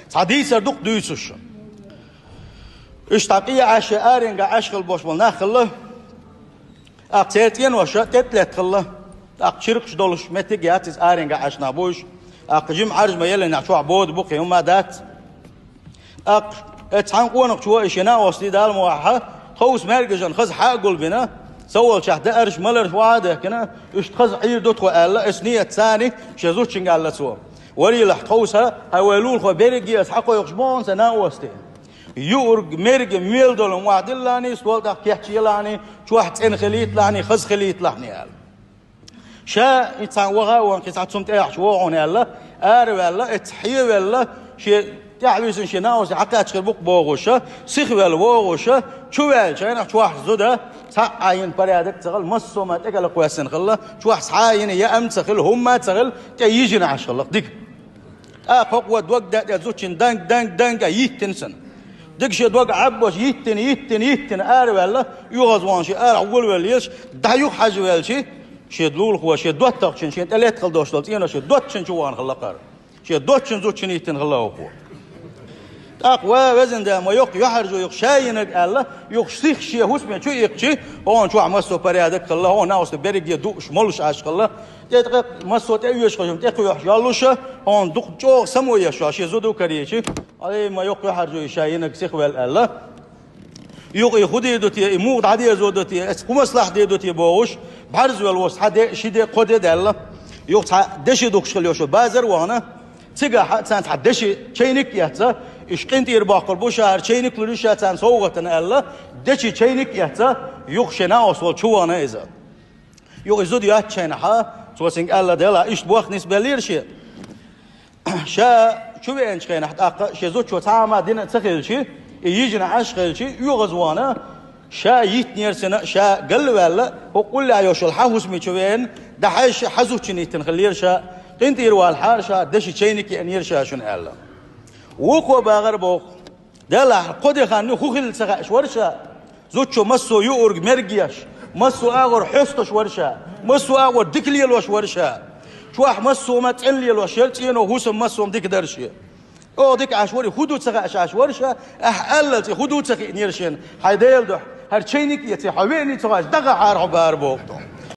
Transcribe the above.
صديسر دوق دويسوش اشتاقية عشاء آرين عشق البوش ناخله أقتيتين وشا تتلت خله أقشرقش دولش متجياتس آرين عشنا بوش أقجم عرج ما يلي نعشو عبود بقي وما دات اتحان قوانق شو إشنا وصلي دال موحة خوس مرججن خز حاقل بنا سوال شهد أرش ملرش وعده كنا اشتخز عير دوت وقال اسنية ثاني شزوت شنقال لسوا ولي لح خوسها هوالول خو بيرجي اسحقو يخشبون سنا وستين يورج مرج ميل دول واحد لاني سوال ده كيحكي لاني شو واحد إن خليت لاني خز خليت لاني قال شا إنسان وغا وانقطع سمت إيش وعون الله ولا اتحيي ولا شيء تعبيس إن شناوس حتى أشكر بق بوغوشة سخ ولا بوغوشة شو وال شيء شو واحد زوده عين بريادك تغل مصو ما تقل قواسن خلا شو واحد عين يا أم تغل هم ما تغل تيجي نعش الله ديك فوق وقت ده زوجين دانك يتنسن ديك شيء دوق عبوش يتن ولا يغزوان شيء أول وليش ده يحج ولا شيء دلول هو شيء دوت تقشن شيء تلات خلدوش لطينا شيء دوت شن جوان خلا قار شيء دوت شن زوج شنيتن خلا هو أقوى وزن ده ما يق يحرجو يق شاينك الله يق سيخ شيء هوس من شو يقشي هون شو عمسو بريادك خلا هون ناوس بريق يدوش ملش عش خلا تتق مسو تأيش خشم تأكل يالوش هون دق جو سمو يشوا شيء زودو كريشي عليه ما يق يحرجو شاينك سيخ الله يق يخدي دوتي يموت عادي زودتي اسكو مصلح دي دوتي بوش بعرض والوس حدا شيء قدر دالله يق دشي دوكش خليوشو بازر وانا تيجا حتى دشي شينك يحتا إيش كنت يرباق البشر شينك لريشة تان سوغتنا الله دشي شينك يحتا يق شنا وصل شو أنا إذا يق يزود يات شينها توسينك الله دلا إيش بوق نسبة ليرشة شا شو بين شينها حتى شزود شو تعمل دين تخيل شيء يجينا عشق شيء يغزوانا شا يتنير سنة شا قل ولا هو كل عيوش الحوس ميشوين ده حيش حزو شنيتن خلير شا قنت يروال حار شا دشي شينك أنير شا شن الله وقو باغر بوق ده لا قدي خانو خوخل سغاش ورشا زوجو مسو يورج مرجياش مسو اغر حستش ورشا مسو اغر دكليل وش ورشا شواح مسو ما تقليل وش يلتينو هوسم مسو ديك درشي او ديك عشوري خدو سغاش عشورشا احلتي خدو تخي نيرشن حيديل ده هر شينك يتي حويني تغاش دغه عار عبار بوق